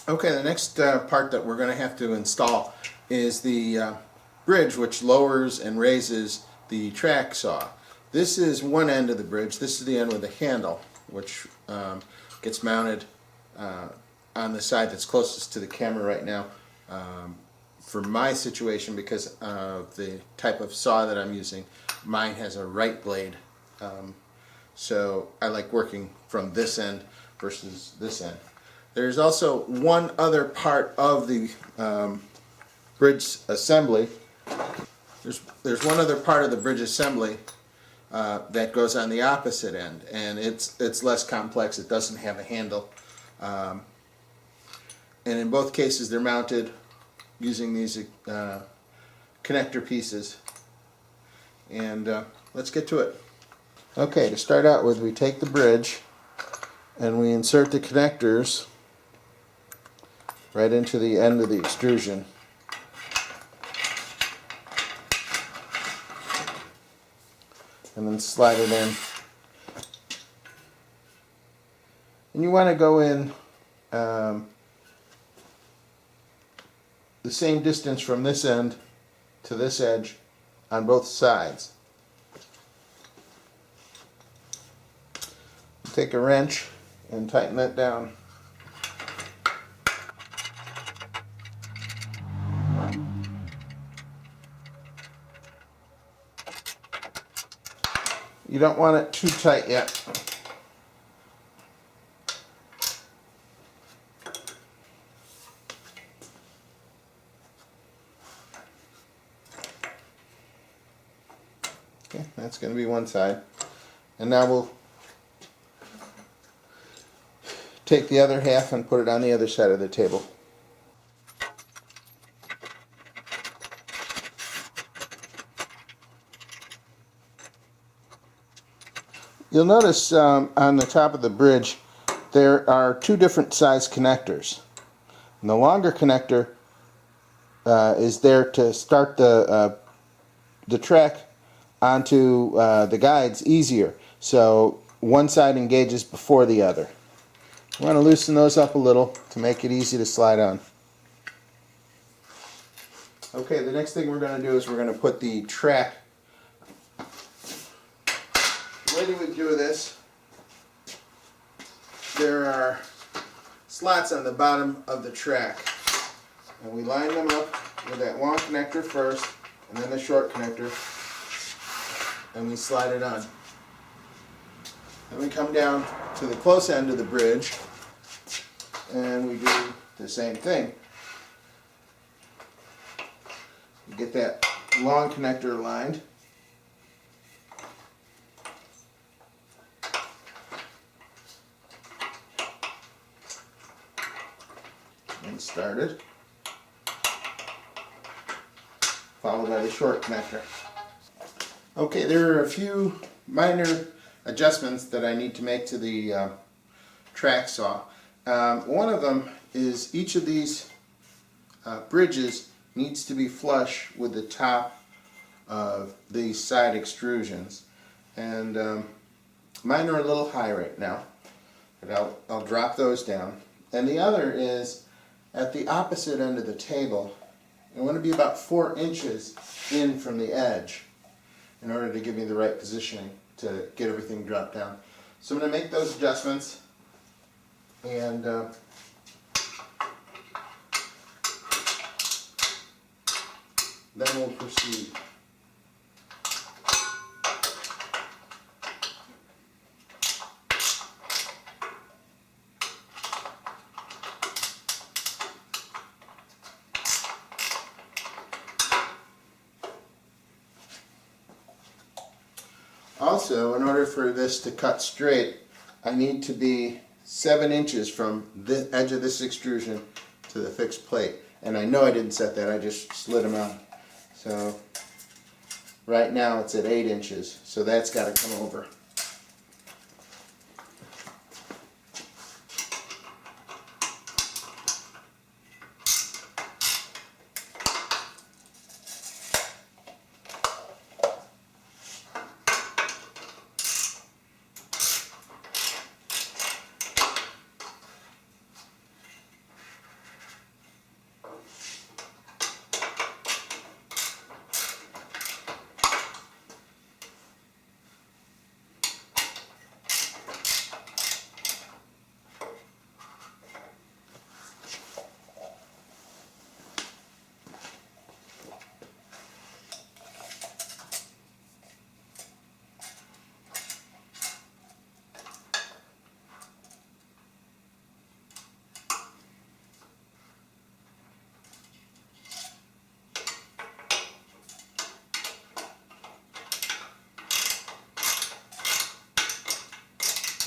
Okay, the next part that we're going to have to install is the bridge, which lowers and raises the track saw. This is one end of the bridge. This is the end with the handle, which gets mounted on the side that's closest to the camera right now. For my situation, because of the type of saw that I'm using, mine has a right blade. So I like working from this end versus this end. There's also one other part of the bridge assembly. There's one other part of the bridge assembly that goes on the opposite end, and it's less complex. It doesn't have a handle, and in both cases they're mounted using these connector pieces. And let's get to it. Okay, to start out with, we take the bridge and we insert the connectors right into the end of the extrusion. And then slide it in. And you want to go in the same distance from this end to this edge on both sides. Take a wrench and tighten that down. You don't want it too tight yet. Okay, that's going to be one side. And now we'll take the other half and put it on the other side of the table. You'll notice on the top of the bridge there are two different size connectors. And the longer connector is there to start the track onto the guides easier, so one side engages before the other. You want to loosen those up a little to make it easy to slide on. Okay, the next thing we're going to do is we're going to put the track. The way that we do this, there are slots on the bottom of the track, and we line them up with that long connector first and then the short connector, and we slide it on. Then we come down to the close end of the bridge and we do the same thing. You get that long connector aligned. And started. Followed by the short connector. Okay, there are a few minor adjustments that I need to make to the track saw. One of them is each of these bridges needs to be flush with the top of the side extrusions, and mine are a little high right now, but I'll drop those down. And the other is at the opposite end of the table. I want to be about 4 inches in from the edge in order to give me the right positioning to get everything dropped down. So I'm going to make those adjustments, and then we'll proceed. Also, in order for this to cut straight, I need to be 7 inches from the edge of this extrusion to the fixed plate. And I know I didn't set that, I just slid them out. So right now it's at 8 inches, so that's got to come over.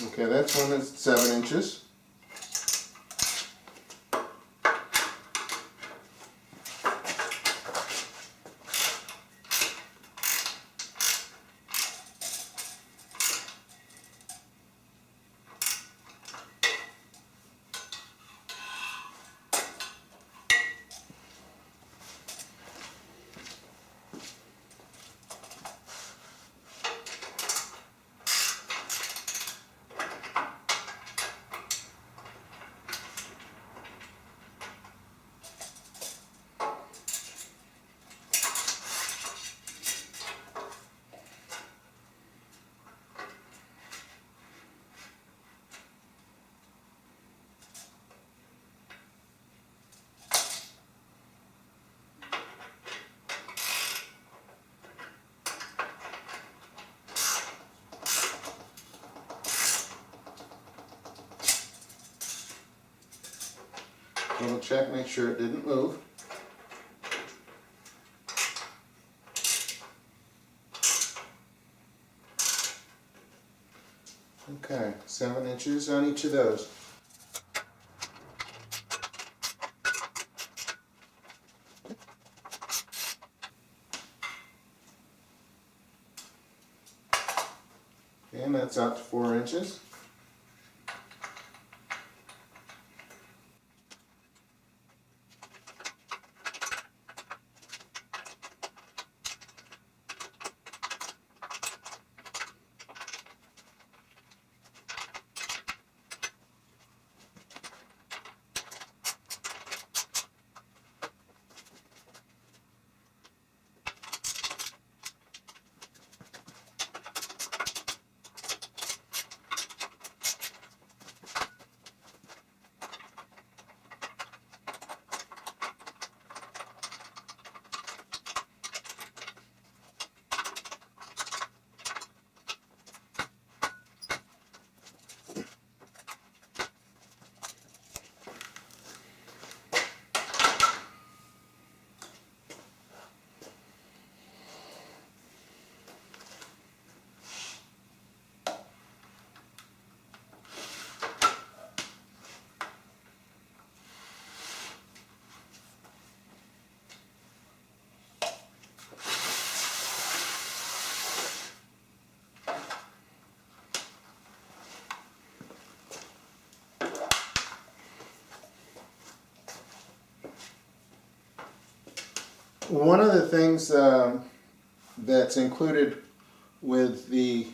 Okay, that's one that's 7 inches. Double check, make sure it didn't move. Okay, 7 inches on each of those. And that's out to 4 inches. One of the things that's included with the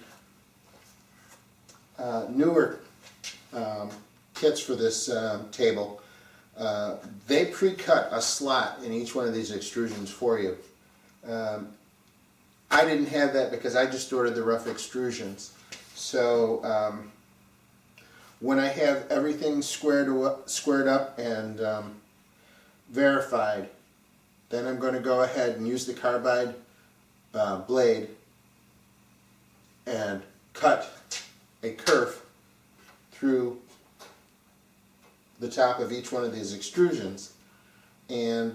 newer kits for this table, they pre-cut a slot in each one of these extrusions for you. I didn't have that because I just ordered the rough extrusions. So when I have everything squared up and verified, then I'm going to go ahead and use the carbide blade and cut a kerf through the top of each one of these extrusions, and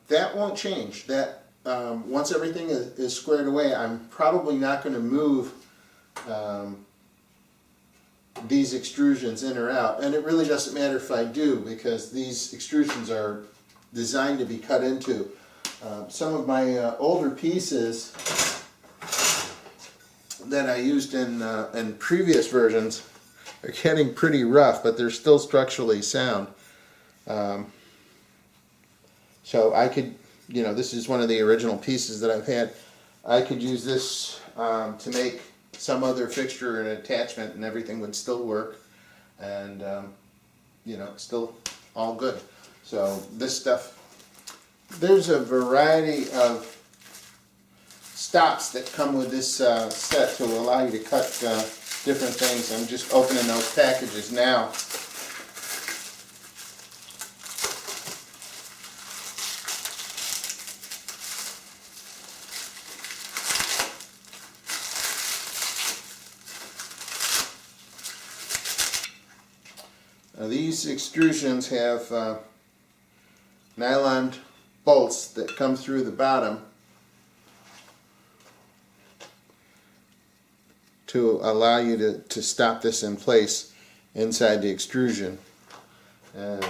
that won't change. That once everything is squared away, I'm probably not going to move these extrusions in or out, and it really doesn't matter if I do, because these extrusions are designed to be cut into. Some of my older pieces that I used in previous versions are getting pretty rough, but they're still structurally sound. So I could, this is one of the original pieces that I've had. I could use this to make some other fixture and attachment, and everything would still work, and still all good. So this stuff, there's a variety of stops that come with this set to allow you to cut different things. I'm just opening those packages now. Now these extrusions have nylon bolts that come through the bottom, to allow you to stop this in place inside the extrusion. And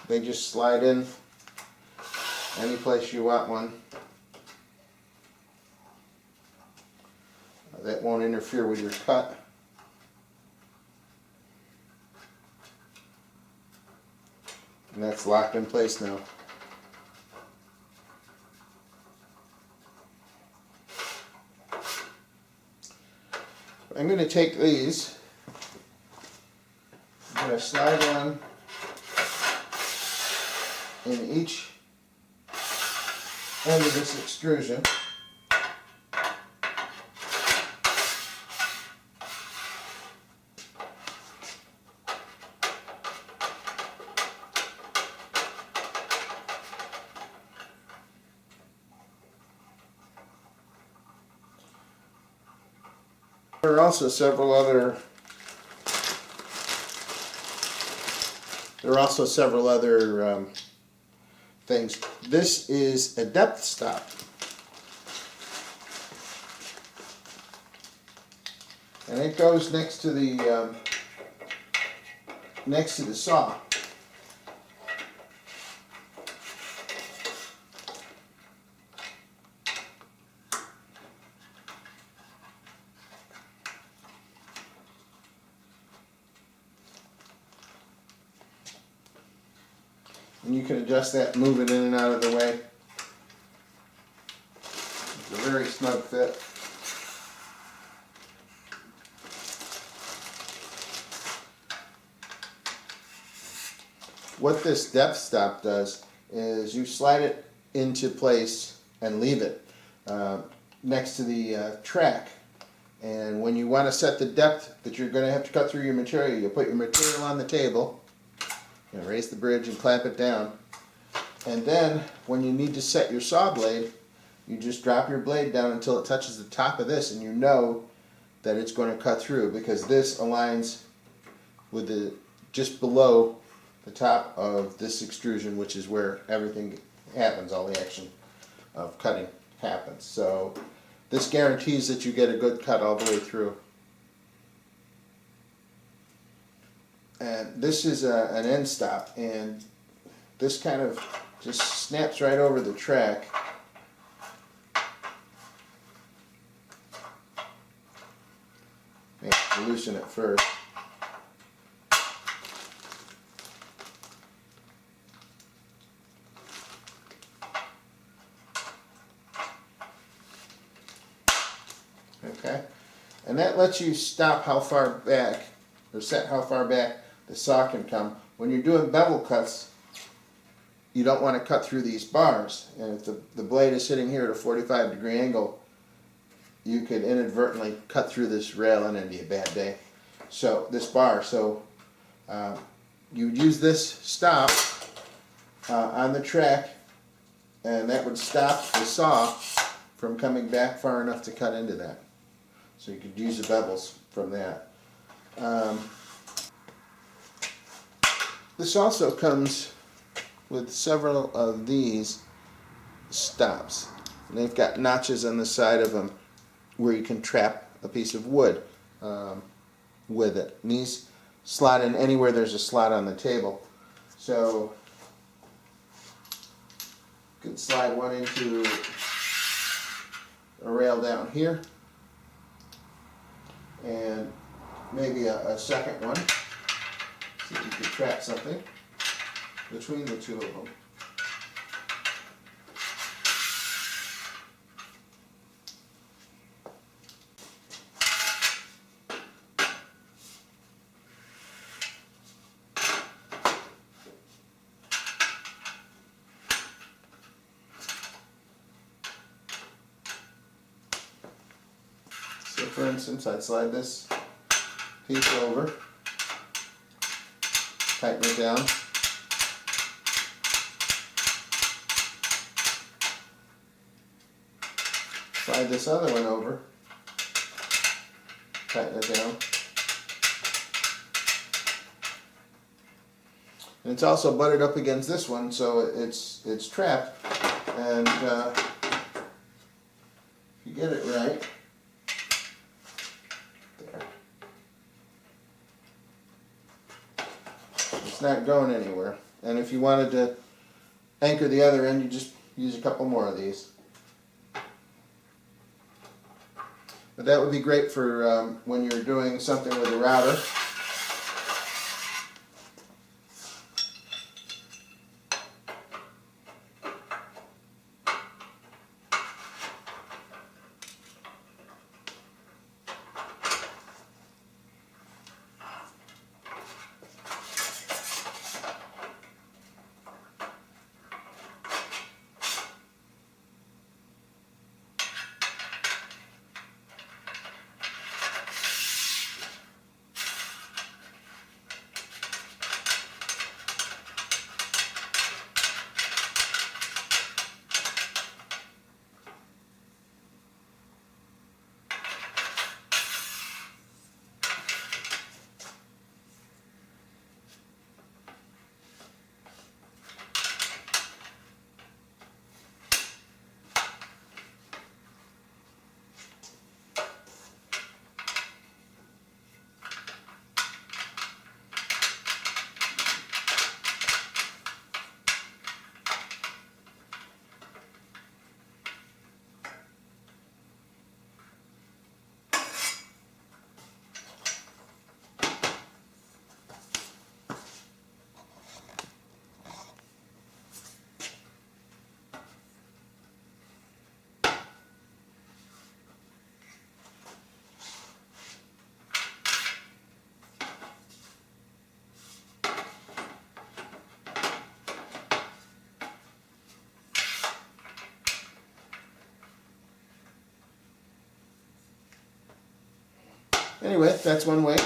they just slide in any place you want one. That won't interfere with your cut. And that's locked in place now. I'm going to take these, I'm going to slide one in each end of this extrusion. There are also several other things. This is a depth stop, and it goes next to the saw. And you can adjust that, move it in and out of the way. It's a very snug fit. What this depth stop does is you slide it into place and leave it next to the track. And when you want to set the depth that you're going to have to cut through your material, you put your material on the table. You know, raise the bridge and clamp it down, and then when you need to set your saw blade, you just drop your blade down until it touches the top of this, and you know that it's going to cut through, because this aligns with the just below the top of this extrusion, which is where everything happens, all the action of cutting happens. So this guarantees that you get a good cut all the way through. And this is an end stop, and this kind of just snaps right over the track. You have to loosen it first. Okay, and that lets you stop how far back, or set how far back the saw can come. When you're doing bevel cuts, you don't want to cut through these bars, and if the blade is sitting here at a 45-degree angle, you could inadvertently cut through this rail and it'd be a bad day. So this bar, you would use this stop on the track, and that would stop the saw from coming back far enough to cut into that. So you could use the bevels from that. This also comes with several of these stops. And they've got notches on the side of them where you can trap a piece of wood with it. And these slot in anywhere there's a slot on the table. So you can slide one into a rail down here, and maybe a second one. See if you can trap something between the two of them. So for instance, I'd slide this piece over, tighten it down, slide this other one over, tighten it down. And it's also butted up against this one, so it's trapped. And if you get it right, there, it's not going anywhere. And if you wanted to anchor the other end, you just use a couple more of these. But that would be great for when you're doing something with a router. Anyway, that's one way.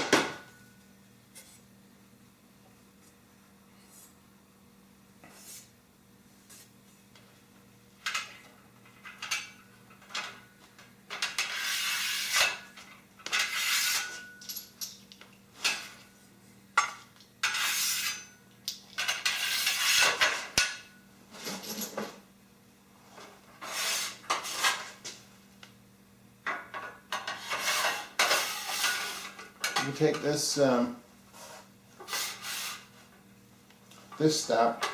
You take this this stop,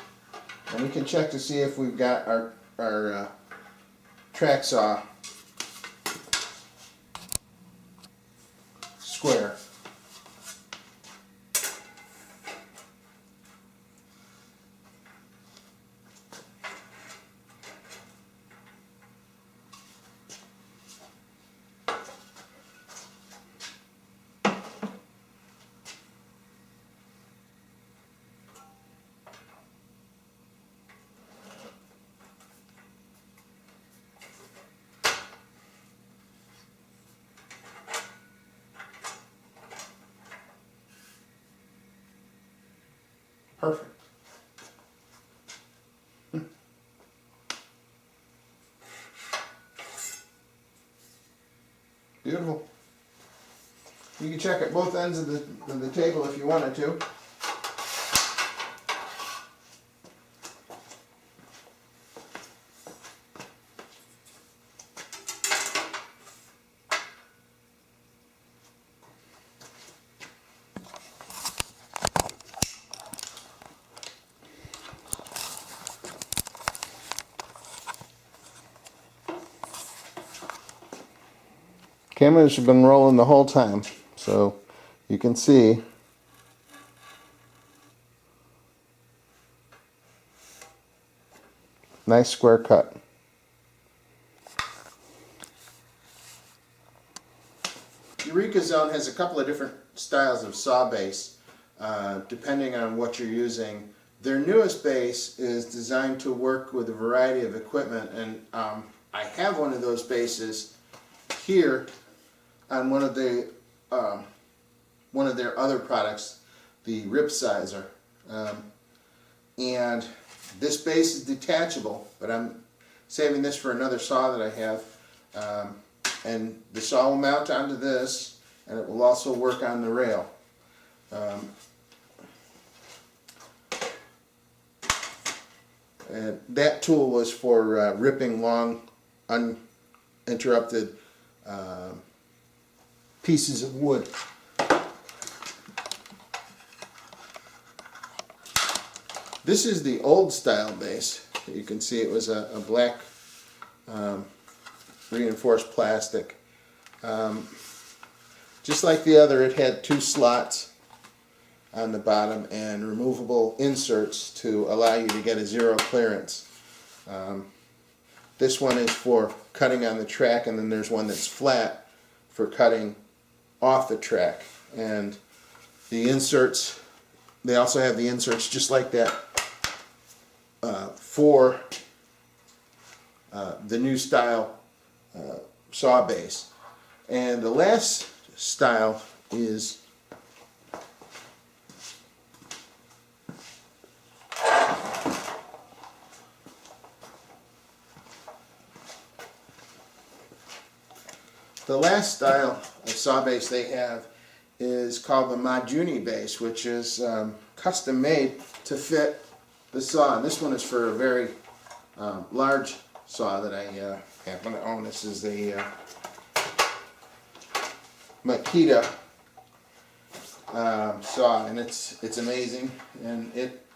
and we can check to see if we've got our track saw square. Perfect. Beautiful. You can check at both ends of the table if you wanted to. Cameras have been rolling the whole time, so you can see nice square cut. Eureka Zone has a couple of different styles of saw base depending on what you're using. Their newest base is designed to work with a variety of equipment, and I have one of those bases here on one of their other products, the Rip Sizer. And this base is detachable, but I'm saving this for another saw that I have. And the saw will mount onto this, and it will also work on the rail. And that tool was for ripping long, uninterrupted pieces of wood. This is the old style base. You can see it was a black reinforced plastic. Just like the other, it had 2 slots on the bottom and removable inserts to allow you to get a zero clearance. This one is for cutting on the track, and then there's one that's flat for cutting off the track. And the inserts, they also have the inserts just like that for the new style saw base. And the last style is of saw base they have is called the Majuni base, which is custom made to fit the saw. And this one is for a very large saw that I happen to own. This is a Makita saw, and it's amazing, and it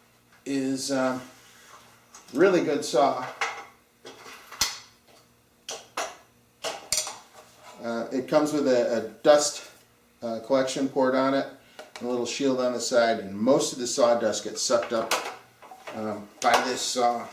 is really good saw. It comes with a dust collection port on it, and a little shield on the side, and most of the sawdust gets sucked up by this saw.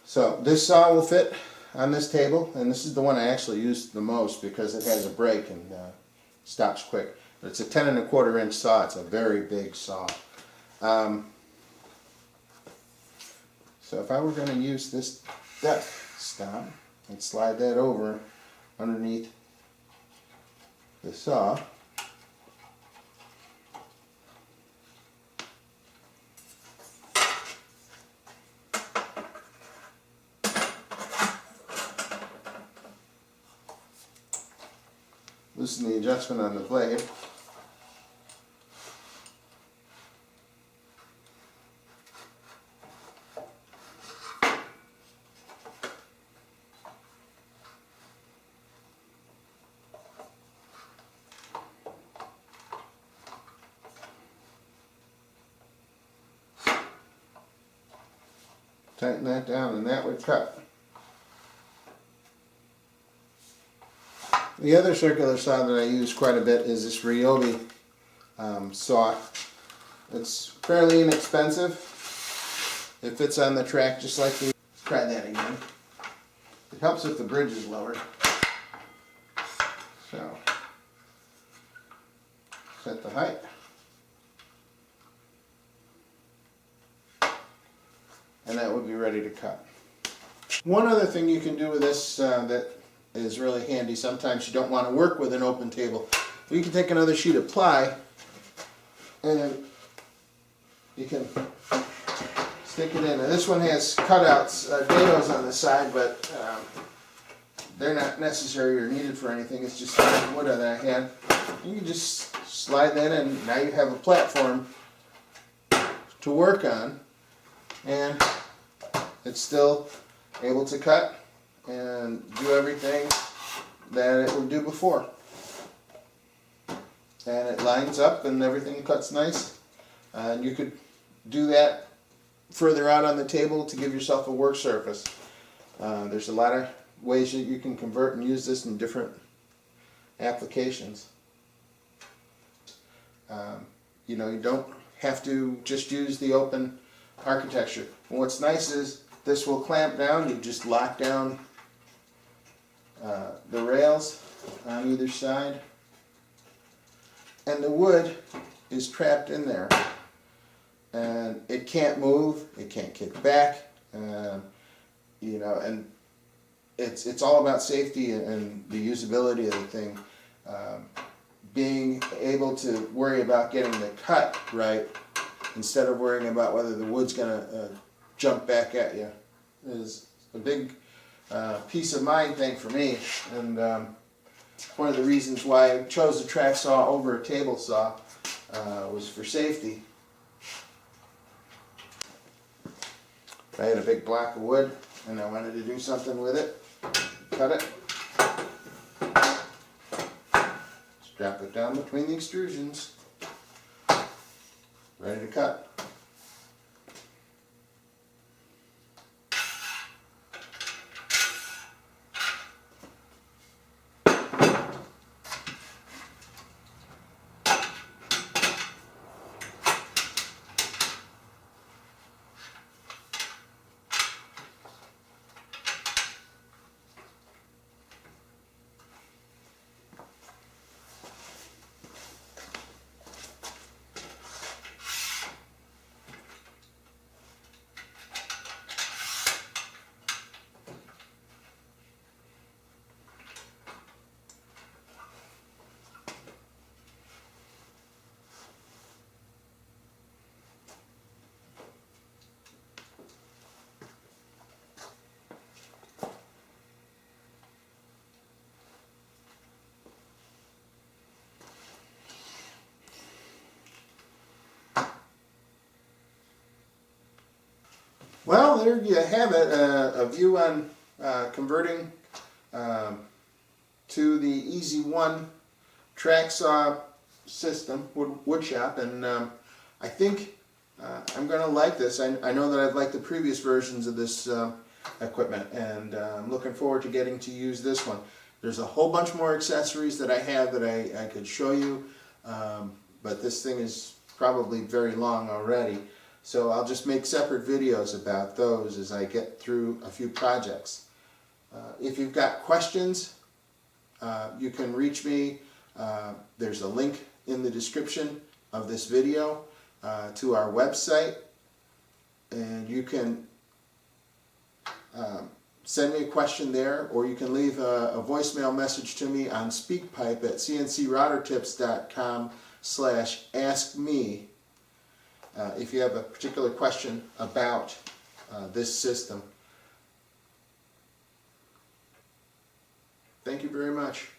So this saw will fit on this table, and this is the one I actually use the most because it has a brake and stops quick. But it's a 10 1/4 inch saw. It's a very big saw. So if I were going to use this depth stop and slide that over underneath the saw, loosen the adjustment on the blade. Tighten that down, and that would cut. The other circular saw that I use quite a bit is this Ryobi saw. It's fairly inexpensive. It fits on the track just like the... Try that again. It helps if the bridge is lowered. So, set the height. And that would be ready to cut. One other thing you can do with this that is really handy, sometimes you don't want to work with an open table. You can take another sheet of ply and you can stick it in. And this one has cutouts, dados on the side, but they're not necessary or needed for anything. It's just wood that I had. You can just slide that in. Now you have a platform to work on, and it's still able to cut and do everything that it would do before. And it lines up and everything cuts nice. And you could do that further out on the table to give yourself a work surface. There's a lot of ways that you can convert and use this in different applications. You know, you don't have to just use the open architecture. And what's nice is this will clamp down. You just lock down the rails on either side, and the wood is trapped in there, and it can't move, it can't kick back, you know, and it's all about safety and the usability of the thing. being able to worry about getting the cut right instead of worrying about whether the wood's going to jump back at you is a big peace of mind thing for me, and one of the reasons why I chose the track saw over a table saw was for safety. I had a big block of wood and I wanted to do something with it. Cut it. Strap it down between the extrusions. Ready to cut. Well, there you have it, a view on converting to the EZ1 track saw system, wood shop, and I think I'm going to like this. I know that I've liked the previous versions of this equipment, and I'm looking forward to getting to use this one. There's a whole bunch more accessories that I have that I could show you, but this thing is probably very long already. So I'll just make separate videos about those as I get through a few projects. If you've got questions, you can reach me. There's a link in the description of this video to our website, and you can send me a question there, or you can leave a voicemail message to me on SpeakPipe at cncroutertips.com/askme. If you have a particular question about this system. Thank you very much.